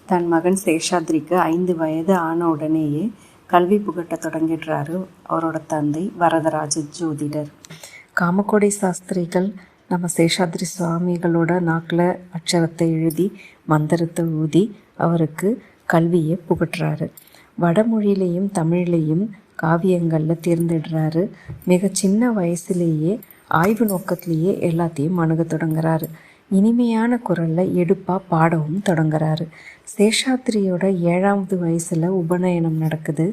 தன் மகன் சேஷாத்ரிக்கு 5 வயது ஆன உடனேயே கல்வி புகட்ட தொடங்கிடுறாரு அவரோட தந்தை வரதராஜ ஜோதிடர். காமக்கோடி சாஸ்திரிகள் நம்ம சேஷாத்ரி சுவாமிகளோட நாக்கில் அக்ஷரத்தை எழுதி மந்திரத்தை ஊதி அவருக்கு கல்வியை புகட்டுறாரு. வடமொழியிலையும் தமிழ்லேயும் காவியங்களில் தேர்ந்தெடுறாரு. மிக சின்ன வயசுலேயே ஆய்வு நோக்கத்திலேயே எல்லாத்தையும் அணுக தொடங்குறாரு. இனிமையான குரலில் எடுப்பாக பாடவும் தொடங்குறாரு. சேஷாத்ரியோட 7வது வயசில் உபநயனம் நடக்குது.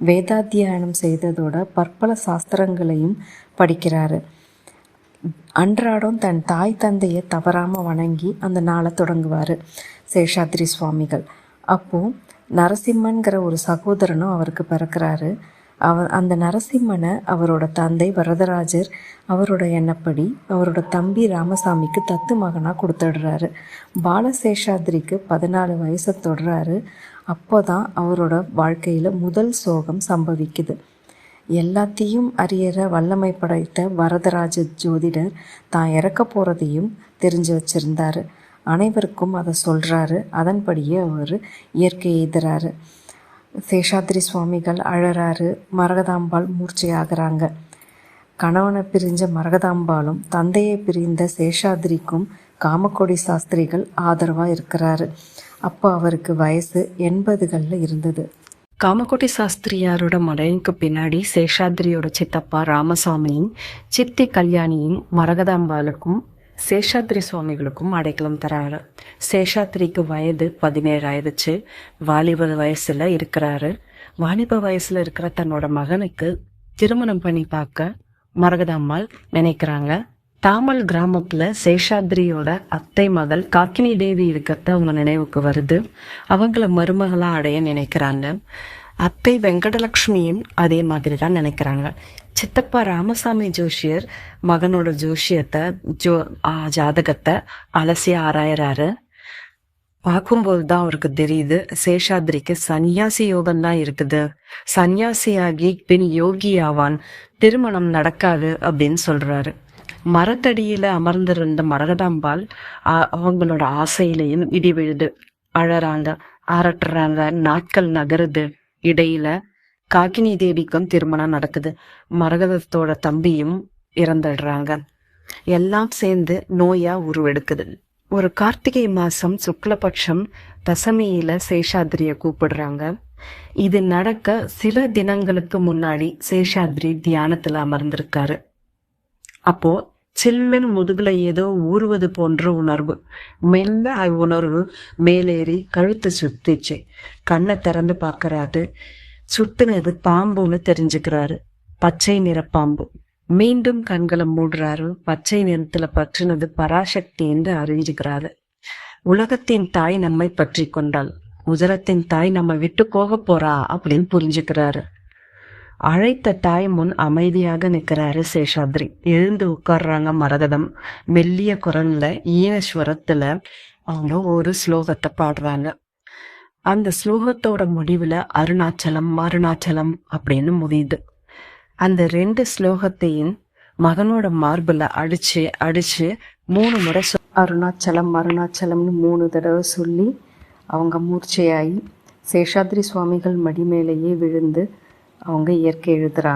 வேதாத்தியாயனம் செய்ததோட பற்பல சாஸ்திரங்களையும் படிக்கிறாரு. அன்றாடம் தன் தாய் தந்தையை தவறாமல் வணங்கி அந்த நாளை தொடங்குவார் சேஷாத்ரி சுவாமிகள். அப்போது நரசிம்மன்கிற ஒரு சகோதரனும் அவருக்கு பிறக்கிறாரு. அந்த நரசிம்மனை அவரோட தந்தை வரதராஜர் அவரோட எண்ணப்படி அவரோட தம்பி ராமசாமிக்கு தத்து மகனாக கொடுத்துடுறாரு. பாலசேஷாத்ரிக்கு 14 வயசை தொடுறாரு. அப்போ தான் அவரோட வாழ்க்கையில் முதல் சோகம் சம்பவிக்குது. எல்லாத்தையும் அறியற வல்லமை படைத்த வரதராஜ ஜோதிடர் தான் இறக்க போகிறதையும் தெரிஞ்சு வச்சுருந்தார். அனைவருக்கும் அதை சொல்கிறாரு. அதன்படியே அவர் இயற்கை எய்துறாரு. சேஷாத்ரி சுவாமிகள் அழறாரு. மரகதாம்பாள் மூர்ச்சையாகிறாங்க. கணவனை பிரிஞ்ச மரகதாம்பாளும் தந்தையை பிரிந்த சேஷாத்ரிக்கும் காமக்கோடி சாஸ்திரிகள் ஆதரவாக இருக்கிறாரு. அப்போ அவருக்கு வயசு 80களில் இருந்தது. காமக்கோடி சாஸ்திரியாரோட மறைவுக்கு பின்னாடி சேஷாத்ரியோட சித்தப்பா ராமசாமியும் சித்தி கல்யாணியும் மரகதாம்பாளுக்கும் சேஷாத்ரி சுவாமிகளுக்கும் அடைக்கலம் தராரு. சேஷாத்ரிக்கு வயது 17 ஆயிடுச்சு. வாலிப வயசுல இருக்கிறாரு. வாலிப வயசுல இருக்கிற தன்னோட மகனுக்கு திருமணம் பண்ணி பார்க்க மரகதாம்பாள் நினைக்கிறாங்க. தாமல் கிராமத்துல சேஷாத்ரியோட அத்தை மகள் காக்கினி தேவி இருக்கிறது அவங்க நினைவுக்கு வருது. அவங்கள மருமகளா அடைய நினைக்கிறாங்க. அத்தை வெங்கடலட்சுமியும் அதே மாதிரி தான் நினைக்கிறாங்க. சித்தப்பா ராமசாமி ஜோஷியர் மகனோட ஜோஷியத்தை ஜாதகத்தை அலசி ஆராயறாரு. பார்க்கும்போது தான் அவருக்கு தெரியுது சேஷாத்ரிக்கு சன்னியாசி யோகம் தான் இருக்குது. சன்னியாசியாகி பின் யோகி ஆவான், திருமணம் நடக்காது அப்படின்னு சொல்றாரு. மரத்தடியில அமர்ந்திருந்த மரகதாம்பாள் அவங்களோட ஆசையிலையும் இடி விழுது. அழறாங்க, அரட்டுறாங்க. நாட்கள் நகருது. இடையில காக்கினி தேவிக்கும் திருமணம் நடக்குது. மரகதத்தோட தம்பியும் இறந்துடுறாங்க. எல்லாம் சேர்ந்து நோயா உருவெடுக்குது. ஒரு கார்த்திகை மாசம் சுக்லபட்சம் தசமியில சேஷாத்ரிய கூப்பிடுறாங்க. இது நடக்க சில தினங்களுக்கு முன்னாடி சேஷாத்ரி தியானத்துல அமர்ந்திருக்காரு. அப்போ சில்லுன்னு முதுகுல ஏதோ ஊறுவது போன்ற உணர்வு. மெல்ல உணர்வு மேலேறி கழுத்து சுத்திச்சு. கண்ணை திறந்து பார்க்கறாரு. சுத்துனது பாம்புன்னு தெரிஞ்சுக்கிறாரு. பச்சை நிற பாம்பு. மீண்டும் கண்களை மூடுறாரு. பச்சை நிறத்துல பற்றினது பராசக்தி என்று அறிஞ்சுக்கிறாரு. உலகத்தின் தாய் நம்மை பற்றி கொண்டாள், உஜரத்தின் தாய் நம்ம விட்டு போக போறா அப்படின்னு புரிஞ்சுக்கிறாரு. அழைத்த தாய் முன் அமைதியாக நிற்கிறாரு சேஷாத்ரி. எழுந்து உட்கார்றாங்க மரகதம். மெல்லிய குரல்ல ஈனஸ்வரத்துல அவங்க ஒரு ஸ்லோகத்தை பாடுறாங்க. அந்த ஸ்லோகத்தோட முடிவுல அருணாச்சலம் அருணாச்சலம் அப்படின்னு முடியுது. அந்த 2 ஸ்லோகத்தையும் மகனோட மார்புல அடிச்சு 3 முறை அருணாச்சலம் அருணாச்சலம்னு 3 தடவை சொல்லி அவங்க மூர்ச்சையாகி சேஷாத்ரி சுவாமிகள் மடி மேலேயே விழுந்து அவங்க இயற்கை எழுதுறாங்க.